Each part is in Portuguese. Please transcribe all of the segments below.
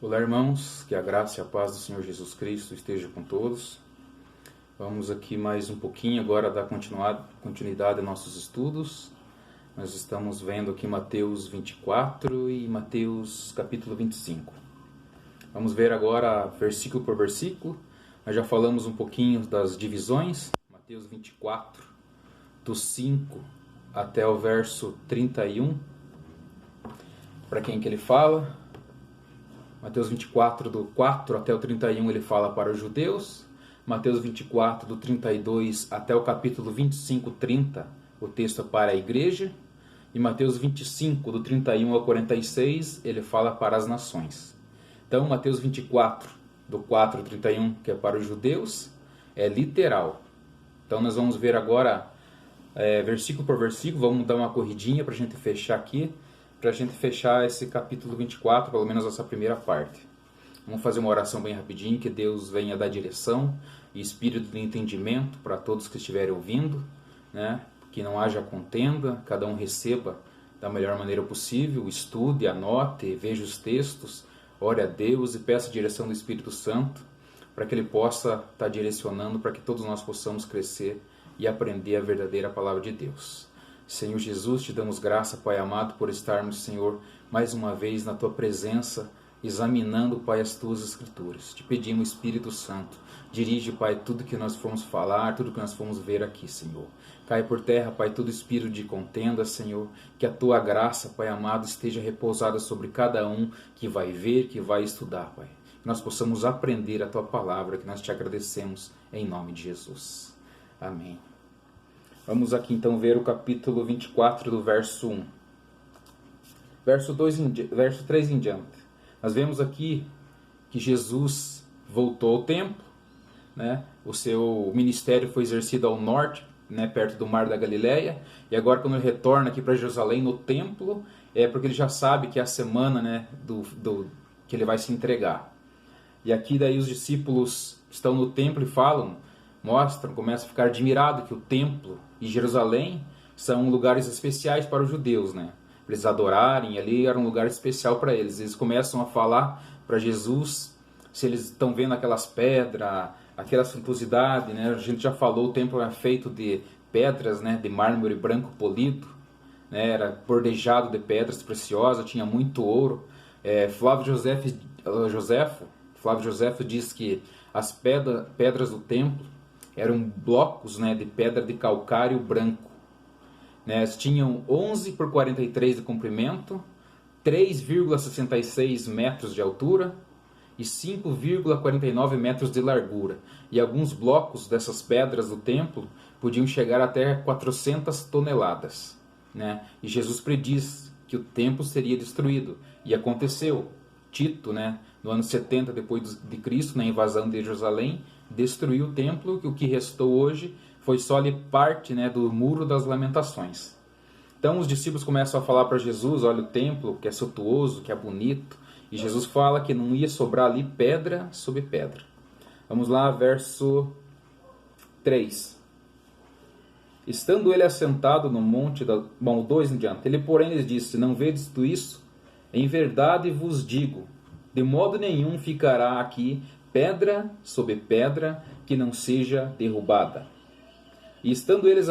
Olá, irmãos, que a graça e a paz do Senhor Jesus Cristo esteja com todos. Vamos aqui mais um pouquinho agora dar continuidade aos nossos estudos. Nós estamos vendo aqui Mateus 24 e Mateus capítulo 25. Vamos ver agora versículo por versículo. Nós já falamos um pouquinho das divisões. Mateus 24, do 5 até o verso 31. Para quem que ele fala? Mateus 24, do 4 até o 31, ele fala para os judeus. Mateus 24, do 32 até o capítulo 25, 30, o texto é para a igreja. E Mateus 25, do 31 ao 46, ele fala para as nações. Então, Mateus 24, do 4 ao 31, que é para os judeus, é literal. Então, nós vamos ver agora, versículo por versículo, vamos dar uma corridinha para a gente fechar aqui. Para a gente fechar esse capítulo 24, pelo menos essa primeira parte. Vamos fazer uma oração bem rapidinho, que Deus venha dar direção e espírito de entendimento para todos que estiverem ouvindo, né? Que não haja contenda, cada um receba da melhor maneira possível, estude, anote, veja os textos, ore a Deus e peça a direção do Espírito Santo, para que Ele possa estar direcionando, para que todos nós possamos crescer e aprender a verdadeira palavra de Deus. Senhor Jesus, te damos graça, Pai amado, por estarmos, Senhor, mais uma vez na Tua presença, examinando, Pai, as Tuas Escrituras. Te pedimos, Espírito Santo, dirige, Pai, tudo que nós formos falar, tudo que nós formos ver aqui, Senhor. Cai por terra, Pai, todo espírito de contenda, Senhor, que a Tua graça, Pai amado, esteja repousada sobre cada um que vai ver, que vai estudar, Pai. Que nós possamos aprender a Tua palavra, que nós te agradecemos, em nome de Jesus. Amém. Vamos aqui então ver o capítulo 24 do verso 1. Verso 3 em diante. Nós vemos aqui que Jesus voltou ao templo, né? O seu ministério foi exercido ao norte, né? Perto do Mar da Galileia. E agora quando ele retorna aqui para Jerusalém no templo, é porque ele já sabe que é a semana, né? Que ele vai se entregar. E aqui daí os discípulos estão no templo e começam a ficar admirados que o templo e Jerusalém são lugares especiais para os judeus, né? Para eles adorarem, ali era um lugar especial para eles. Eles começam a falar para Jesus se eles estão vendo aquelas pedras, aquela suntuosidade, né? A gente já falou, o templo era feito de pedras, né? De mármore branco polido, né? Era bordejado de pedras preciosas, tinha muito ouro. Flávio Josefo diz que as pedras do templo eram blocos, né, de pedra de calcário branco. Né, tinham 11 por 43 de comprimento, 3,66 metros de altura e 5,49 metros de largura. E alguns blocos dessas pedras do templo podiam chegar até 400 toneladas. Né? E Jesus prediz que o templo seria destruído. E aconteceu. Tito, né, no ano 70 depois de Cristo, na invasão de Jerusalém, destruiu o templo, que o que restou hoje foi só ali parte, né, do Muro das Lamentações. Então os discípulos começam a falar para Jesus, olha o templo, que é suntuoso, que é bonito, e Jesus fala que não ia sobrar ali pedra sobre pedra. Vamos lá, verso 3. Estando ele assentado no monte, 2 em diante, ele porém lhes disse, não vedes tu isso? Em verdade vos digo, de modo nenhum ficará aqui pedra sobre pedra que não seja derrubada. E estando eles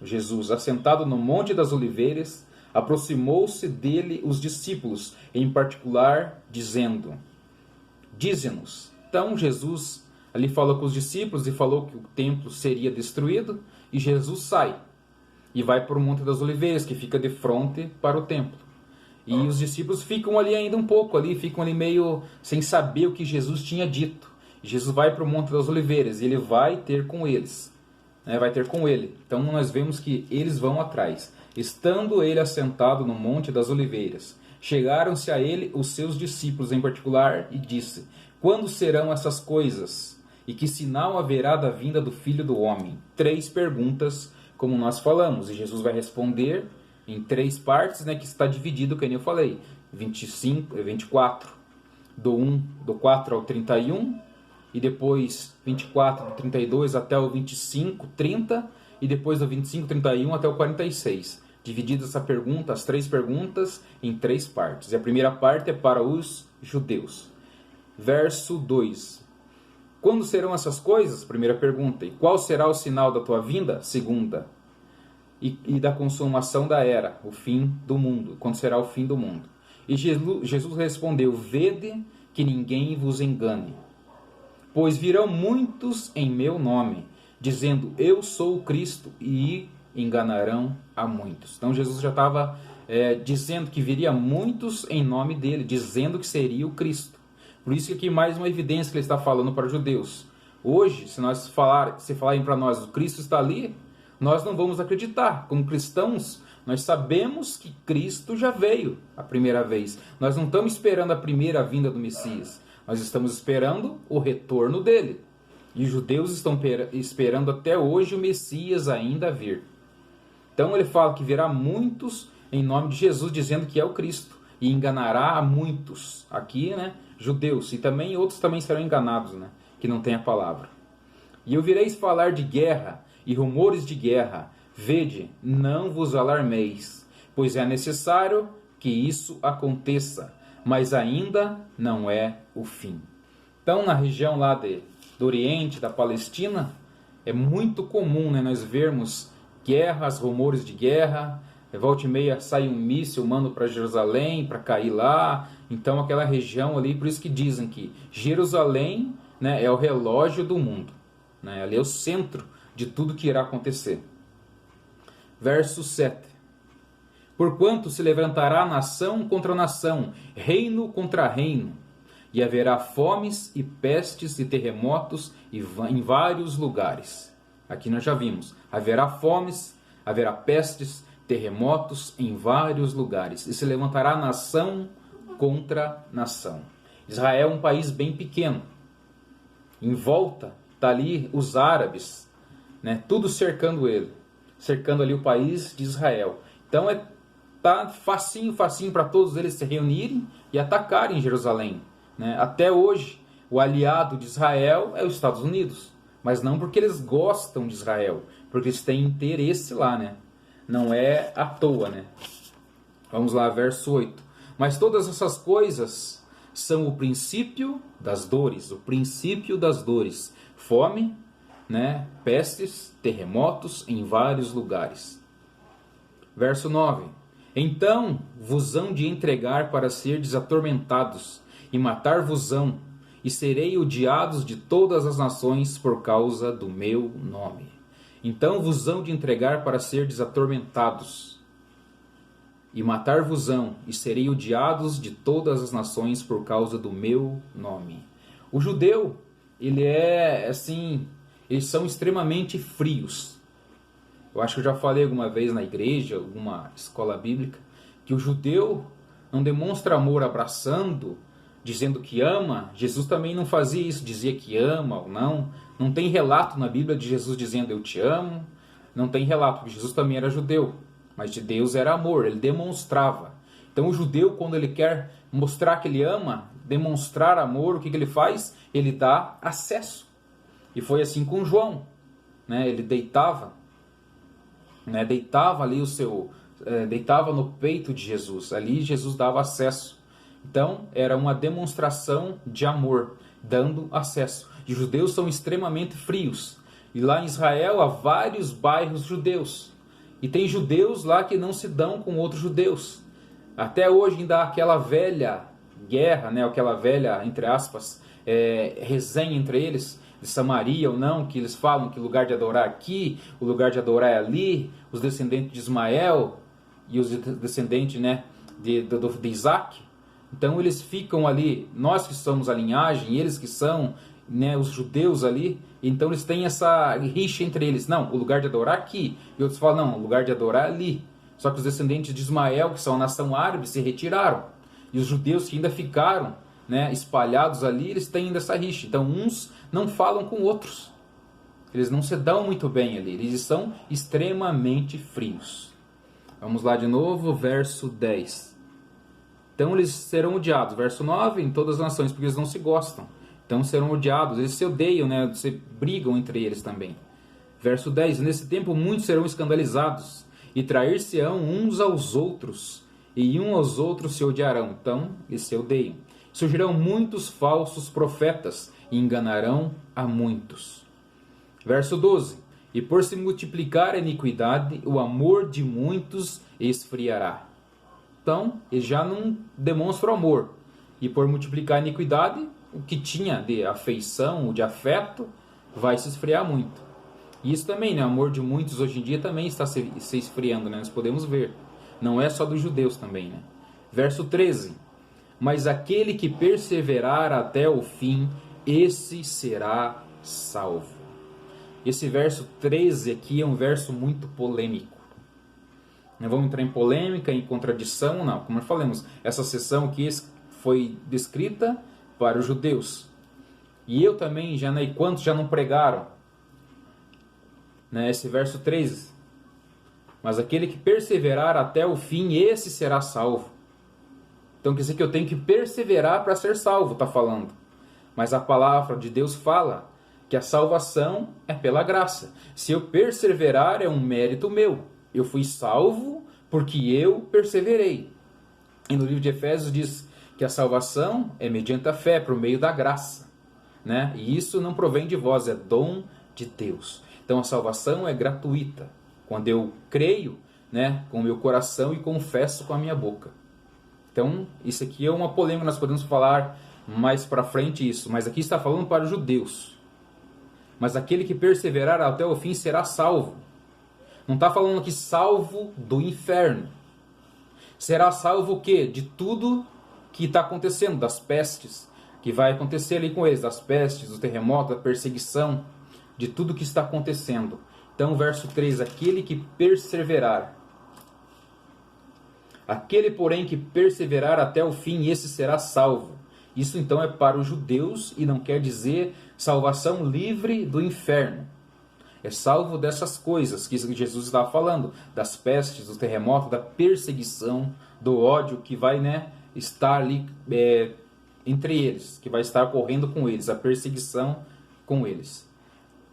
Jesus, assentado no Monte das Oliveiras, aproximou-se dele os discípulos, em particular, dizendo, dize-nos. Então Jesus ali falou com os discípulos e falou que o templo seria destruído, e Jesus sai e vai para o Monte das Oliveiras, que fica de frente para o templo. E os discípulos ficam ali ainda um pouco, ficam ali meio sem saber o que Jesus tinha dito. Jesus vai para o Monte das Oliveiras e ele vai ter com eles. Né? Vai ter com ele. Então nós vemos que eles vão atrás. Estando ele assentado no Monte das Oliveiras, chegaram-se a ele os seus discípulos em particular e disse, quando serão essas coisas? E que sinal haverá da vinda do Filho do Homem? 3 perguntas, como nós falamos. E Jesus vai responder em 3 partes, né, que está dividido, como eu falei, 24, do 4 ao 31, e depois 24, do 32 até o 25, 30, e depois do 25, 31 até o 46. dividida essa pergunta, as 3 perguntas, em 3 partes. E a primeira parte é para os judeus. Verso 2. Quando serão essas coisas? Primeira pergunta. E qual será o sinal da tua vinda? Segunda. E da consumação da era, o fim do mundo. Quando será o fim do mundo? E Jesus respondeu: vede que ninguém vos engane. Pois virão muitos em meu nome, dizendo, eu sou o Cristo, e enganarão a muitos. Então Jesus já estava dizendo que viria muitos em nome dele, dizendo que seria o Cristo. Por isso que aqui mais uma evidência que ele está falando para os judeus. Hoje, se falarem para nós, o Cristo está ali, nós não vamos acreditar. Como cristãos, nós sabemos que Cristo já veio a primeira vez. Nós não estamos esperando a primeira vinda do Messias. Nós estamos esperando o retorno dele. E os judeus estão esperando até hoje o Messias ainda vir. Então ele fala que virá muitos em nome de Jesus, dizendo que é o Cristo. E enganará a muitos. Aqui, judeus. E também outros também serão enganados, que não têm a palavra. E ouvireis falar de guerra e rumores de guerra. Vede, não vos alarmeis, pois é necessário que isso aconteça, mas ainda não é o fim. Então, na região lá do Oriente, da Palestina, é muito comum nós vermos guerras, rumores de guerra. Volta e meia sai um míssil, manda para Jerusalém, para cair lá. Então, aquela região ali, por isso que dizem que Jerusalém é o relógio do mundo. Ali é o centro de tudo que irá acontecer. Verso 7. Porquanto se levantará nação contra nação, reino contra reino, e haverá fomes e pestes e terremotos em vários lugares. Aqui nós já vimos. Haverá fomes, haverá pestes, terremotos em vários lugares. E se levantará nação contra nação. Israel é um país bem pequeno. Em volta está ali os árabes, tudo cercando ele, cercando ali o país de Israel. Então tá facinho para todos eles se reunirem e atacarem Jerusalém. Até hoje, o aliado de Israel é os Estados Unidos, mas não porque eles gostam de Israel, porque eles têm interesse lá, Não é à toa, Vamos lá, verso 8. Mas todas essas coisas são o princípio das dores, Fome, pestes, terremotos em vários lugares. Verso 9. Então vos hão de entregar para serdes atormentados, e matar-vos-ão, e serei odiados de todas as nações por causa do meu nome. Então vos hão de entregar para serdes atormentados, e matar-vos-ão, e serei odiados de todas as nações por causa do meu nome. O judeu, ele é assim, eles são extremamente frios. Eu acho que eu já falei alguma vez na igreja, alguma escola bíblica, que o judeu não demonstra amor abraçando, dizendo que ama. Jesus também não fazia isso, dizia que ama ou não. Não tem relato na Bíblia de Jesus dizendo eu te amo. Não tem relato, porque Jesus também era judeu. Mas de Deus era amor, ele demonstrava. Então o judeu, quando ele quer mostrar que ele ama, demonstrar amor, o que ele faz? Ele dá acesso. E foi assim com João. Ele deitava ali deitava no peito de Jesus. Ali Jesus dava acesso. Então era uma demonstração de amor, dando acesso. E os judeus são extremamente frios. E lá em Israel há vários bairros judeus. E tem judeus lá que não se dão com outros judeus. Até hoje ainda há aquela velha guerra, aquela velha, entre aspas, resenha entre eles, de Samaria ou não, que eles falam que o lugar de adorar aqui, o lugar de adorar é ali, os descendentes de Ismael e os descendentes de Isaac. Então eles ficam ali, nós que somos a linhagem, eles que são os judeus ali, então eles têm essa rixa entre eles. Não, o lugar de adorar aqui. E outros falam, não, o lugar de adorar ali. Só que os descendentes de Ismael, que são a nação árabe, se retiraram. E os judeus que ainda ficaram espalhados ali, eles têm ainda essa rixa. Então uns não falam com outros. Eles não se dão muito bem ali. Eles são extremamente frios. Vamos lá de novo, verso 10. Então eles serão odiados. Verso 9, em todas as nações, porque eles não se gostam. Então serão odiados, eles se odeiam, se brigam entre eles também. Verso 10, nesse tempo muitos serão escandalizados e trair-se-ão uns aos outros, e uns aos outros se odiarão. Então, eles se odeiam. Surgirão muitos falsos profetas, e enganarão a muitos. Verso 12. E por se multiplicar a iniquidade, o amor de muitos esfriará. Então, eles já não demonstram amor. E por multiplicar a iniquidade, o que tinha de afeição, de afeto, vai se esfriar muito. E isso também, né? O amor de muitos hoje em dia também está se esfriando, né? Nós podemos ver. Não é só dos judeus também, né? Verso 13. Mas aquele que perseverar até o fim, esse será salvo. Esse verso 13 aqui é um verso muito polêmico. Não vamos entrar em polêmica, em contradição, não. Como nós falamos, essa sessão aqui foi descrita para os judeus. E eu também, e quantos já não pregaram? Né, esse verso 13. Mas aquele que perseverar até o fim, esse será salvo. Então quer dizer que eu tenho que perseverar para ser salvo, está falando. Mas a palavra de Deus fala que a salvação é pela graça. Se eu perseverar, é um mérito meu. Eu fui salvo porque eu perseverei. E no livro de Efésios diz que a salvação é mediante a fé, por meio da graça. Né? E isso não provém de vós, é dom de Deus. Então a salvação é gratuita. Quando eu creio, né, com o meu coração e confesso com a minha boca. Então isso aqui é uma polêmica, nós podemos falar mais para frente isso. Mas aqui está falando para os judeus. Mas aquele que perseverar até o fim será salvo. Não está falando aqui salvo do inferno. Será salvo o quê? De tudo que está acontecendo, das pestes que vai acontecer ali com eles, das pestes, do terremoto, da perseguição, de tudo que está acontecendo. Então, verso 3, aquele que perseverar. Aquele, porém, que perseverar até o fim, esse será salvo. Isso então é para os judeus e não quer dizer salvação livre do inferno. É salvo dessas coisas que Jesus estava falando, das pestes, do terremoto, da perseguição, do ódio que vai, né, estar ali entre eles, que vai estar correndo com eles, a perseguição com eles.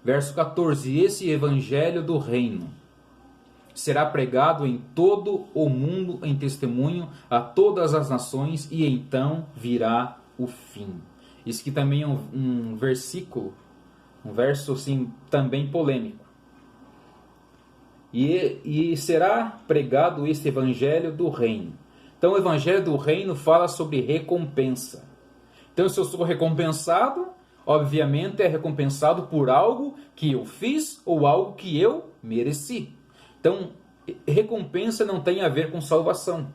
Verso 14, esse evangelho do reino será pregado em todo o mundo em testemunho a todas as nações e então virá o fim. Isso aqui também é um versículo, um verso assim, também polêmico. E será pregado esse evangelho do reino. Então o evangelho do reino fala sobre recompensa. Então se eu sou recompensado, obviamente é recompensado por algo que eu fiz ou algo que eu mereci. Então recompensa não tem a ver com salvação.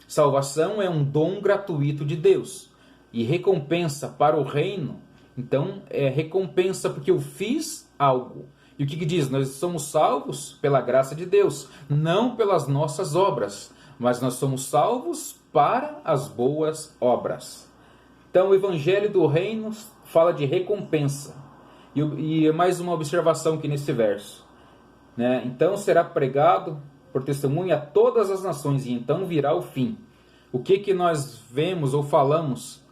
Salvação é um dom gratuito de Deus. E recompensa para o reino, então é recompensa porque eu fiz algo. E o que diz? Nós somos salvos pela graça de Deus, não pelas nossas obras, mas nós somos salvos para as boas obras. Então o evangelho do reino fala de recompensa. E mais uma observação aqui nesse verso. Né? Então será pregado por testemunho a todas as nações, e então virá o fim. O que nós vemos ou falamos?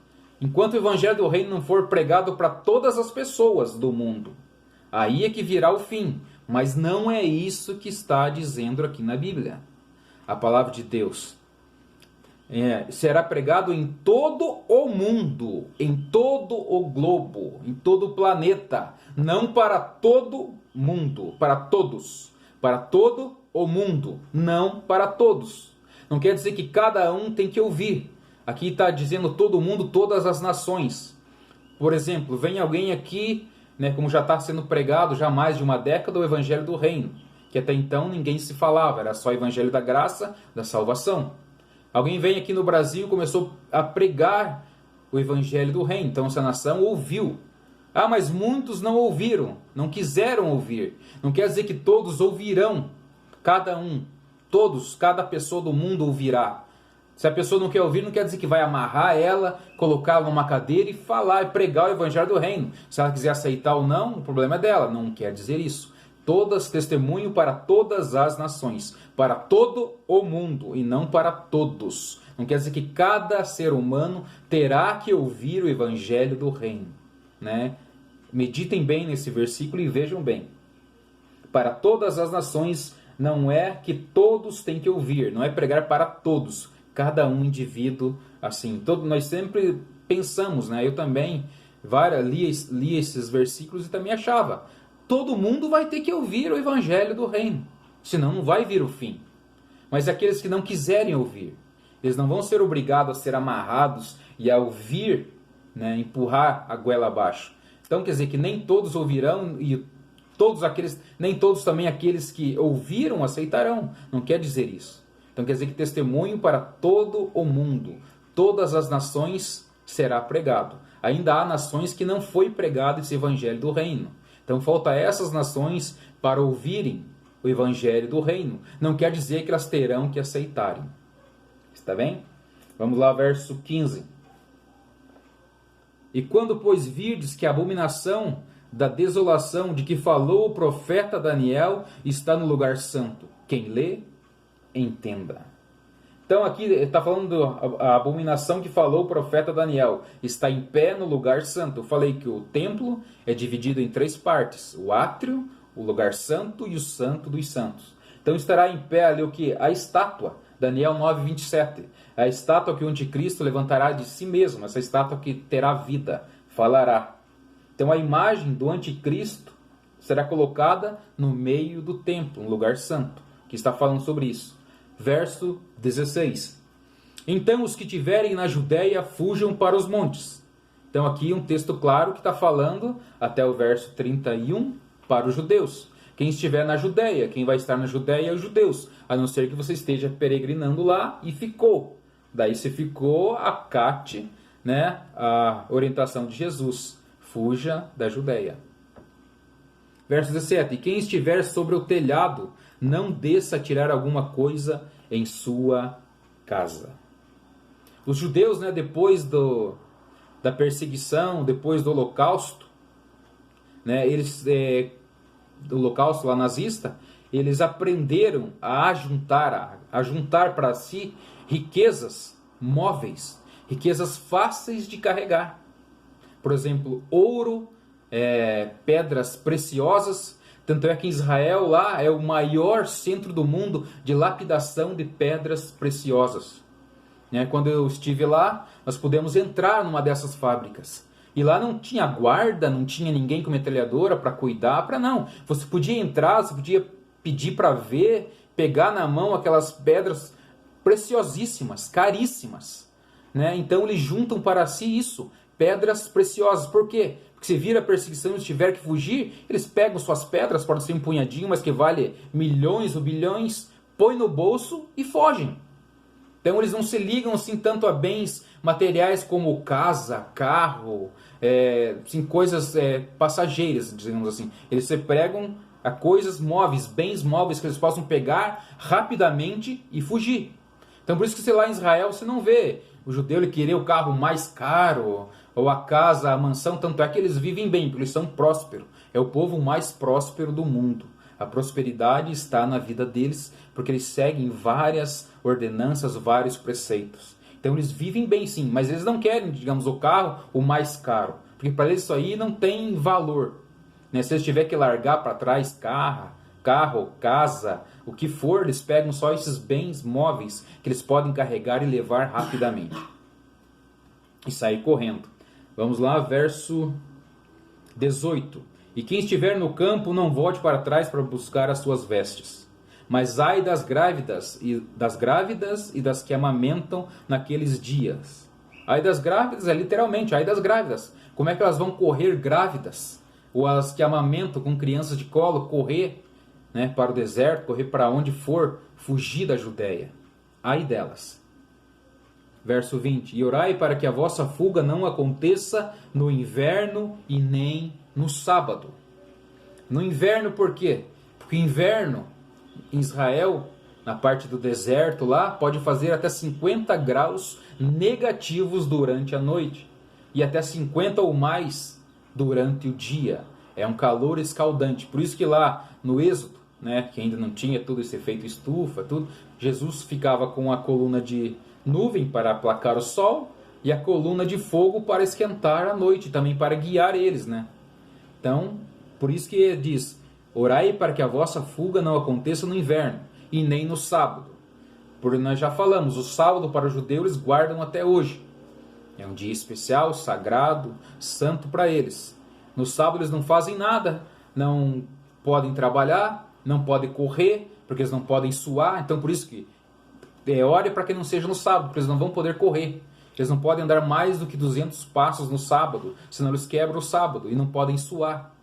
Enquanto o evangelho do reino não for pregado para todas as pessoas do mundo, aí é que virá o fim. Mas não é isso que está dizendo aqui na Bíblia. A palavra de Deus será pregado em todo o mundo, em todo o globo, em todo o planeta. Não para todo mundo, para todos. Para todo o mundo, não para todos. Não quer dizer que cada um tem que ouvir. Aqui está dizendo todo mundo, todas as nações. Por exemplo, vem alguém aqui, né, como já está sendo pregado já há mais de uma década, o Evangelho do Reino, que até então ninguém se falava, era só o Evangelho da Graça, da Salvação. Alguém vem aqui no Brasil e começou a pregar o Evangelho do Reino, então essa nação ouviu. Ah, mas muitos não ouviram, não quiseram ouvir. Não quer dizer que todos ouvirão, cada um, todos, cada pessoa do mundo ouvirá. Se a pessoa não quer ouvir, não quer dizer que vai amarrar ela, colocá-la numa cadeira e falar e pregar o evangelho do reino. Se ela quiser aceitar ou não, o problema é dela. Não quer dizer isso. Todas testemunho para todas as nações, para todo o mundo e não para todos. Não quer dizer que cada ser humano terá que ouvir o evangelho do reino. Né? Meditem bem nesse versículo e vejam bem. Para todas as nações não é que todos têm que ouvir, não é pregar para todos, cada um indivíduo assim. Nós sempre pensamos, né? Eu também li esses versículos e também achava, todo mundo vai ter que ouvir o evangelho do reino, senão não vai vir o fim. Mas aqueles que não quiserem ouvir, eles não vão ser obrigados a ser amarrados e a ouvir, né, empurrar a goela abaixo. Então quer dizer que nem todos ouvirão e nem todos também aqueles que ouviram aceitarão. Não quer dizer isso. Então quer dizer que testemunho para todo o mundo, todas as nações será pregado. Ainda há nações que não foi pregado esse evangelho do reino. Então falta essas nações para ouvirem o evangelho do reino. Não quer dizer que elas terão que aceitarem. Está bem? Vamos lá, verso 15. E quando, pois, virdes que a abominação da desolação de que falou o profeta Daniel está no lugar santo, quem lê, entenda. Então aqui está falando a abominação que falou o profeta Daniel. Está em pé no lugar santo. Eu falei que o templo é dividido em 3 partes. O átrio, o lugar santo e o santo dos santos. Então estará em pé ali o que? A estátua. Daniel 9:27. A estátua que o anticristo levantará de si mesmo. Essa estátua que terá vida, falará. Então a imagem do anticristo será colocada no meio do templo, um lugar santo, que está falando sobre isso. Verso 16. Então os que tiverem na Judéia fujam para os montes. Então aqui um texto claro que está falando até o verso 31 para os judeus. Quem estiver na Judéia, quem vai estar na Judéia é os judeus, a não ser que você esteja peregrinando lá e ficou. Daí se ficou, acate, né, a orientação de Jesus. Fuja da Judéia. Verso 17. E quem estiver sobre o telhado, não desça a tirar alguma coisa em sua casa. Os judeus, né, depois da perseguição, depois do Holocausto, né, do Holocausto lá nazista, eles aprenderam a juntar para si riquezas móveis, riquezas fáceis de carregar. Por exemplo, ouro, pedras preciosas. Tanto é que Israel lá é o maior centro do mundo de lapidação de pedras preciosas. Quando eu estive lá, nós pudemos entrar numa dessas fábricas. E lá não tinha guarda, não tinha ninguém com metralhadora para cuidar, não. Você podia entrar, você podia pedir para ver, pegar na mão aquelas pedras preciosíssimas, caríssimas. Então eles juntam para si isso, pedras preciosas. Por quê? Porque se vir a perseguição e eles tiverem que fugir, eles pegam suas pedras, pode ser um punhadinho, mas que vale milhões ou bilhões, põem no bolso e fogem. Então eles não se ligam assim tanto a bens materiais como casa, carro, assim, coisas passageiras, digamos assim. Eles se pregam a coisas móveis, bens móveis que eles possam pegar rapidamente e fugir. Então por isso que sei lá em Israel você não vê o judeu ele querer o carro mais caro, ou a casa, a mansão, tanto é que eles vivem bem, porque eles são prósperos. É o povo mais próspero do mundo. A prosperidade está na vida deles, porque eles seguem várias ordenanças, vários preceitos. Então eles vivem bem sim, mas eles não querem, digamos, o carro o mais caro, porque para eles isso aí não tem valor. Se eles tiverem que largar para trás carro, casa, o que for, eles pegam só esses bens móveis que eles podem carregar e levar rapidamente. E sair correndo. Vamos lá, verso 18. E quem estiver no campo não volte para trás para buscar as suas vestes. Mas ai das grávidas e das que amamentam naqueles dias. Ai das grávidas é literalmente, ai das grávidas. Como é que elas vão correr grávidas? Ou as que amamentam com crianças de colo, correr para o deserto, correr para onde for, fugir da Judéia. Ai delas. Verso 20. E orai para que a vossa fuga não aconteça no inverno e nem no sábado. No inverno por quê? Porque inverno em Israel, na parte do deserto lá, pode fazer até 50 graus negativos durante a noite. E até 50 ou mais durante o dia. É um calor escaldante. Por isso que lá no Êxodo, que ainda não tinha todo esse efeito estufa, Jesus ficava com a coluna de nuvem para aplacar o sol e a coluna de fogo para esquentar a noite, também para guiar eles. Então, por isso que diz, Orai para que a vossa fuga não aconteça no inverno, e nem no sábado. Porque nós já falamos, o sábado para os judeus eles guardam até hoje. É um dia especial, sagrado, santo para eles. No sábado eles não fazem nada, não podem trabalhar, não podem correr, porque eles não podem suar. Então por isso que ore para que não seja no sábado, porque eles não vão poder correr. Eles não podem andar mais do que 200 passos no sábado, senão eles quebram o sábado e não podem suar.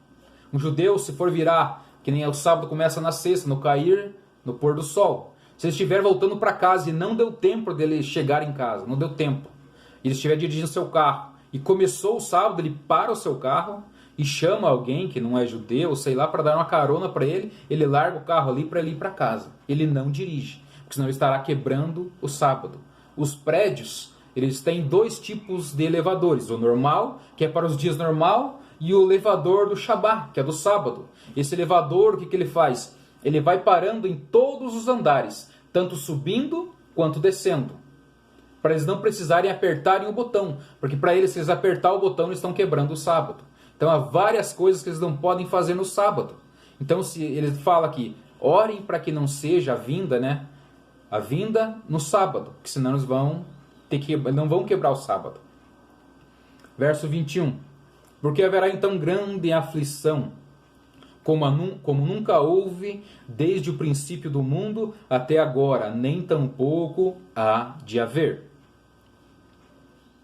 Um judeu, se for virar, que nem o sábado começa na sexta, no cair, no pôr do sol. Se ele estiver voltando para casa e não deu tempo dele chegar em casa, não deu tempo, e ele estiver dirigindo seu carro, e começou o sábado, ele para o seu carro e chama alguém que não é judeu, sei lá, para dar uma carona para ele, ele larga o carro ali para ele ir para casa. Ele não dirige, porque senão ele estará quebrando o sábado. Os prédios, eles têm dois tipos de elevadores, o normal, que é para os dias normal, e o elevador do Shabbat, que é do sábado. Esse elevador, o que ele faz? Ele vai parando em todos os andares, tanto subindo quanto descendo, para eles não precisarem apertarem o botão, porque para eles, se eles apertar o botão, eles estão quebrando o sábado. Então há várias coisas que eles não podem fazer no sábado. Então se ele fala aqui, orem para que não seja a vinda, né? A vinda no sábado, porque senão eles não vão quebrar o sábado. Verso 21. Porque haverá então grande aflição, como nunca houve desde o princípio do mundo até agora, nem tampouco há de haver.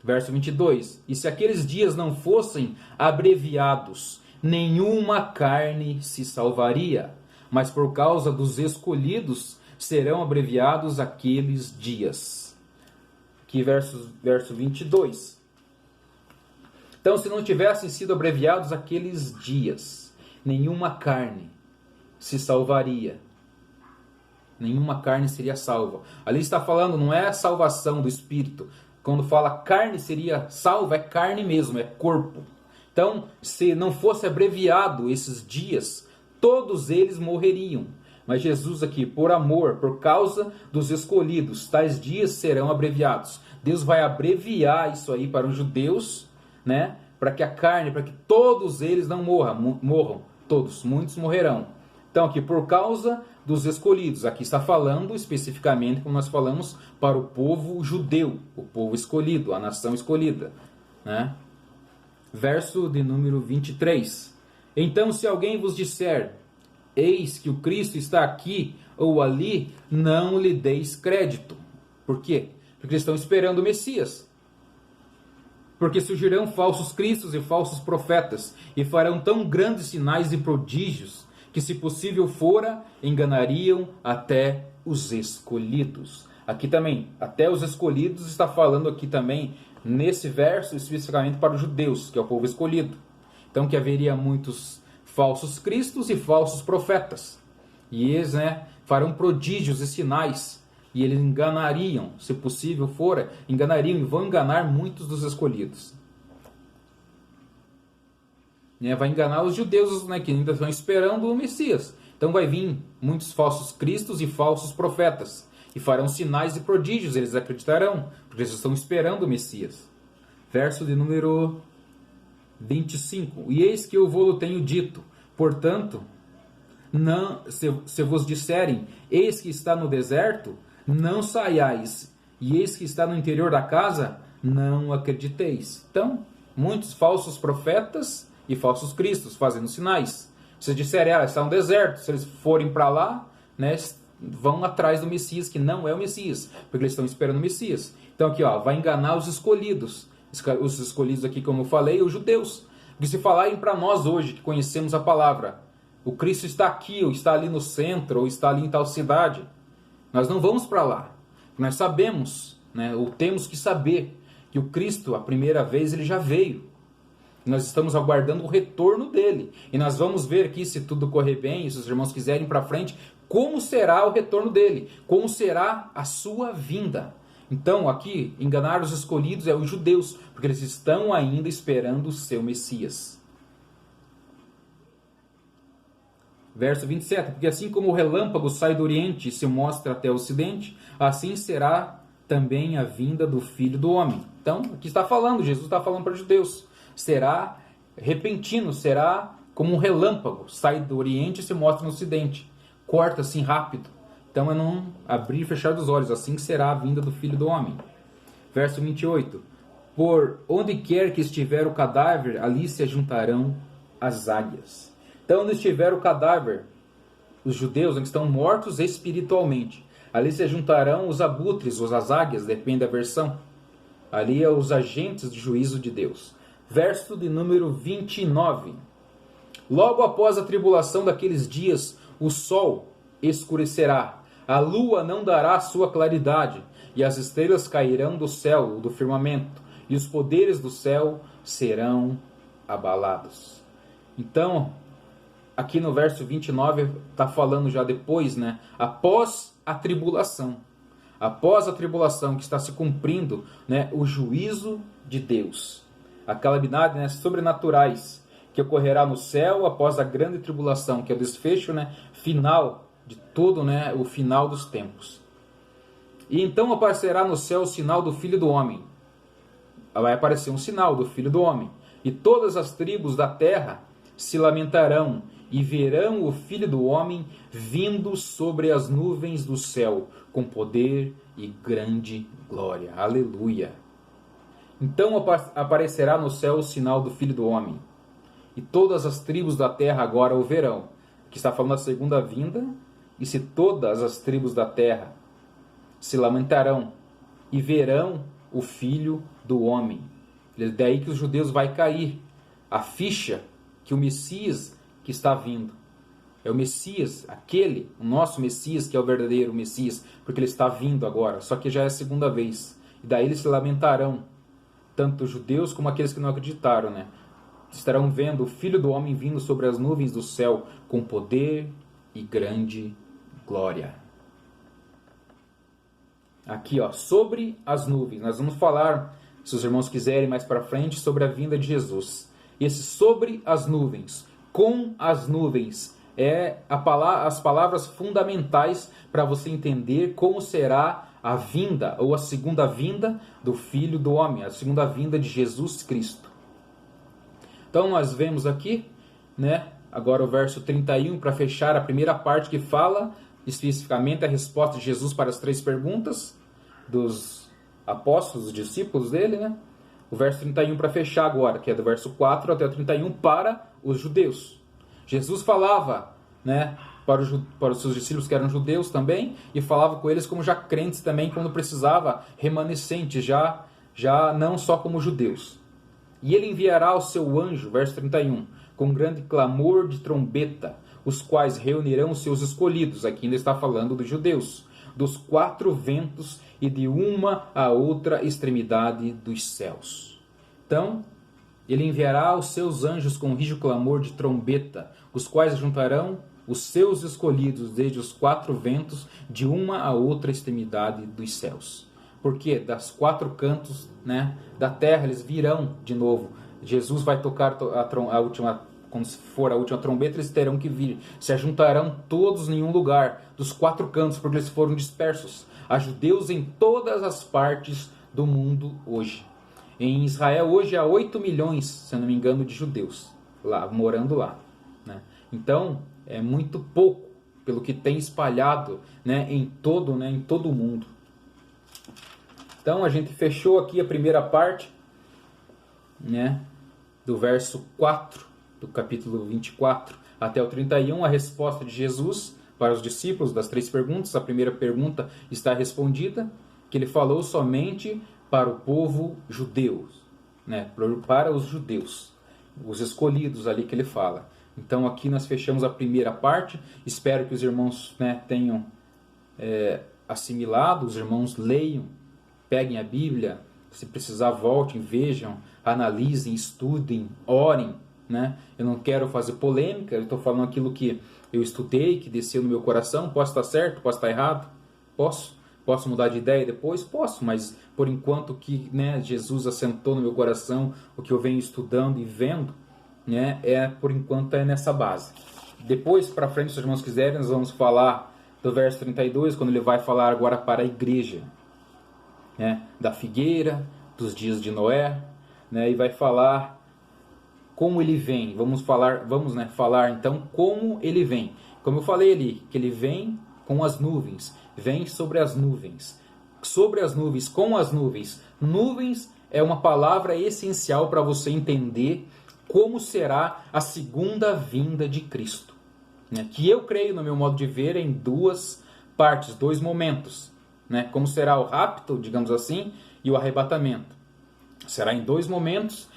Verso 22. E se aqueles dias não fossem abreviados, nenhuma carne se salvaria, mas por causa dos escolhidos serão abreviados aqueles dias. Aqui verso 22. Então, se não tivessem sido abreviados aqueles dias, nenhuma carne se salvaria. Nenhuma carne seria salva. Ali está falando, não é a salvação do espírito. Quando fala carne seria salva, é carne mesmo, é corpo. Então, se não fosse abreviado esses dias, todos eles morreriam. Mas Jesus aqui, por amor, por causa dos escolhidos, tais dias serão abreviados. Deus vai abreviar isso aí para os judeus, né? Para que a carne, para que todos eles não morram. Todos, muitos morrerão. Então aqui, por causa dos escolhidos. Aqui está falando especificamente, como nós falamos, para o povo judeu, o povo escolhido, a nação escolhida, né? Verso de número 23. Então, se alguém vos disser, eis que o Cristo está aqui ou ali, não lhe deis crédito. Por quê? Porque eles estão esperando o Messias. Porque surgirão falsos cristos e falsos profetas, e farão tão grandes sinais e prodígios, que se possível fora, enganariam até os escolhidos. Aqui também, até os escolhidos, está falando aqui também, nesse verso, especificamente para os judeus, que é o povo escolhido. Então, que haveria muitos falsos cristos e falsos profetas. E eles, farão prodígios e sinais, e eles enganariam, se possível fora, enganariam e vão enganar muitos dos escolhidos. Vai enganar os judeus, que ainda estão esperando o Messias. Então vai vir muitos falsos cristos e falsos profetas, e farão sinais e prodígios, eles acreditarão, porque eles estão esperando o Messias. Verso de número 25. E eis que eu vou-lo tenho dito, portanto, não, se vos disserem, eis que está no deserto, não saiais, e eis que está no interior da casa, não acrediteis. Então, muitos falsos profetas e falsos cristos fazendo sinais. Se disserem, está no deserto, se eles forem para lá, vão atrás do Messias, que não é o Messias, porque eles estão esperando o Messias. Então aqui, vai enganar os escolhidos. Os escolhidos aqui, como eu falei, os judeus. Porque se falarem para nós hoje, que conhecemos a palavra, o Cristo está aqui, ou está ali no centro, ou está ali em tal cidade, nós não vamos para lá. Nós sabemos, ou temos que saber, que o Cristo, a primeira vez, ele já veio. Nós estamos aguardando o retorno dele. E nós vamos ver aqui, se tudo correr bem, se os irmãos quiserem ir para frente, como será o retorno dele, como será a sua vinda. Então, aqui, enganar os escolhidos é os judeus, porque eles estão ainda esperando o seu Messias. Verso 27, porque assim como o relâmpago sai do oriente e se mostra até o ocidente, assim será também a vinda do Filho do Homem. Então, aqui está falando, Jesus está falando para os judeus. Será repentino, será como um relâmpago, sai do Oriente e se mostra no Ocidente. Corta assim rápido. Então é num abrir e fechar dos olhos, assim que será a vinda do Filho do Homem. Verso 28. Por onde quer que estiver o cadáver, ali se juntarão as águias. Então onde estiver o cadáver, os judeus que estão mortos espiritualmente, ali se juntarão os abutres, ou as águias, depende da versão. Ali é os agentes de juízo de Deus. Verso de número 29. Logo após a tribulação daqueles dias, o sol escurecerá, a lua não dará sua claridade, e as estrelas cairão do céu, do firmamento, e os poderes do céu serão abalados. Então, aqui no verso 29, está falando já depois, né? Após a tribulação. Após a tribulação que está se cumprindo, né, o juízo de Deus. A calamidade, né, sobrenaturais que ocorrerá no céu após a grande tribulação, que é o desfecho, né, final de tudo, né, o final dos tempos. E então aparecerá no céu o sinal do Filho do Homem. Vai aparecer um sinal do Filho do Homem. E todas as tribos da terra se lamentarão e verão o Filho do Homem vindo sobre as nuvens do céu, com poder e grande glória. Aleluia! Então aparecerá no céu o sinal do Filho do Homem. E todas as tribos da terra agora o verão. Que está falando da segunda vinda. E se todas as tribos da terra se lamentarão e verão o Filho do Homem. É daí que os judeus vai cair a ficha que o Messias que está vindo. É o Messias, aquele, o nosso Messias, que é o verdadeiro Messias, porque ele está vindo agora, só que já é a segunda vez. E daí eles se lamentarão, tanto os judeus como aqueles que não acreditaram, né? Estarão vendo o Filho do Homem vindo sobre as nuvens do céu com poder e grande glória. Aqui, ó, sobre as nuvens. Nós vamos falar, se os irmãos quiserem mais para frente, sobre a vinda de Jesus. Esse sobre as nuvens, com as nuvens, é as palavras fundamentais para você entender como será a vinda ou a segunda vinda do Filho do Homem, a segunda vinda de Jesus Cristo. Então nós vemos aqui, né, agora o verso 31, para fechar a primeira parte que fala especificamente a resposta de Jesus para as 3 perguntas dos apóstolos, dos discípulos dele, né? O verso 31 para fechar agora, que é do verso 4 até o 31, para os judeus. Jesus falava, né, para os seus discípulos que eram judeus também, e falava com eles como já crentes também, quando precisava, remanescentes, já não só como judeus. E ele enviará o seu anjo, verso 31, com grande clamor de trombeta, os quais reunirão os seus escolhidos, aqui ainda está falando dos judeus, dos 4 ventos e de uma a outra extremidade dos céus. Então, ele enviará os seus anjos com rijo clamor de trombeta, os quais juntarão os seus escolhidos desde os 4 ventos de uma a outra extremidade dos céus. Porque das 4 cantos, né, da terra eles virão de novo. Jesus vai tocar a última, quando for a última trombeta, eles terão que vir. Se ajuntarão todos em um lugar, dos 4 cantos, porque eles foram dispersos. Há judeus em todas as partes do mundo hoje. Em Israel hoje há 8 milhões, se eu não me engano, de judeus lá, morando lá, né? Então, é muito pouco pelo que tem espalhado, né, em todo o mundo. Então, a gente fechou aqui a primeira parte, né, do verso 4 do capítulo 24 até o 31, a resposta de Jesus para os discípulos das 3 perguntas. A primeira pergunta está respondida, que ele falou somente para o povo judeu, né, para os judeus, os escolhidos ali que ele fala. Então aqui nós fechamos a primeira parte. Espero que os irmãos, né, tenham assimilado, os irmãos leiam, peguem a Bíblia, se precisar voltem, vejam, analisem, estudem, orem, né? Eu não quero fazer polêmica, eu estou falando aquilo que eu estudei, que desceu no meu coração. Posso estar certo, posso estar errado, posso mudar de ideia depois, posso, mas por enquanto que, né, Jesus assentou no meu coração, o que eu venho estudando e vendo, né, por enquanto é nessa base. Depois, para frente, se os irmãos quiserem, nós vamos falar do verso 32, quando ele vai falar agora para a igreja, né, da figueira, dos dias de Noé, né, e vai falar como ele vem. Vamos falar então como ele vem. Como eu falei ali, que ele vem com as nuvens, vem sobre as nuvens. Sobre as nuvens, com as nuvens. Nuvens é uma palavra essencial para você entender como será a segunda vinda de Cristo. Que eu creio, no meu modo de ver, em duas partes, dois momentos. Como será o rapto, digamos assim, e o arrebatamento. Será em dois momentos.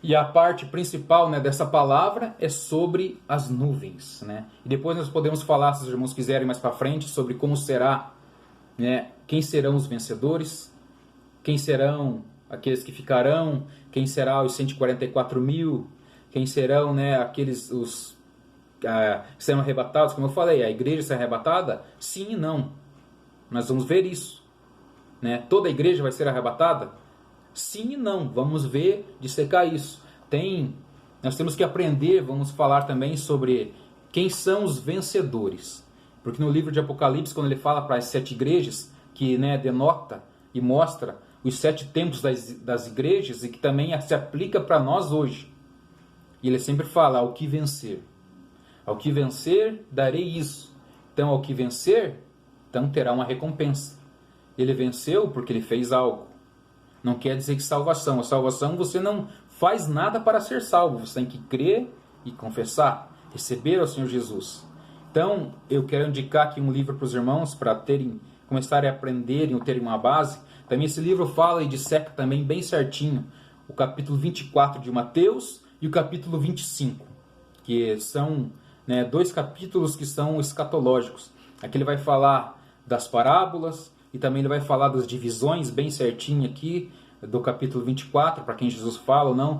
E a parte principal dessa palavra é sobre as nuvens. E depois nós podemos falar, se os irmãos quiserem mais para frente, sobre como será, quem serão os vencedores, quem serão aqueles que ficarão, quem será os 144 mil, quem serão aqueles que serão arrebatados. Como eu falei, a igreja será arrebatada? Sim e não. Nós vamos ver isso. Toda a igreja vai ser arrebatada? Sim e não. Vamos ver, dissecar isso. Nós temos que aprender, vamos falar também sobre quem são os vencedores. Porque no livro de Apocalipse, quando ele fala para as 7 igrejas, que denota e mostra os 7 tempos das igrejas, e que também se aplica para nós hoje. E ele sempre fala, ao que vencer. Ao que vencer, darei isso. Então, ao que vencer, então terá uma recompensa. Ele venceu porque ele fez algo. Não quer dizer que salvação. A salvação, você não faz nada para ser salvo. Você tem que crer e confessar. Receber ao Senhor Jesus. Então, eu quero indicar aqui um livro para os irmãos, para começarem a aprenderem ou terem uma base. Também esse livro fala e disseca também bem certinho o capítulo 24 de Mateus e o capítulo 25. Que são 2 capítulos que são escatológicos. Aqui ele vai falar das parábolas e também ele vai falar das divisões bem certinho aqui do capítulo 24, para quem Jesus fala ou não.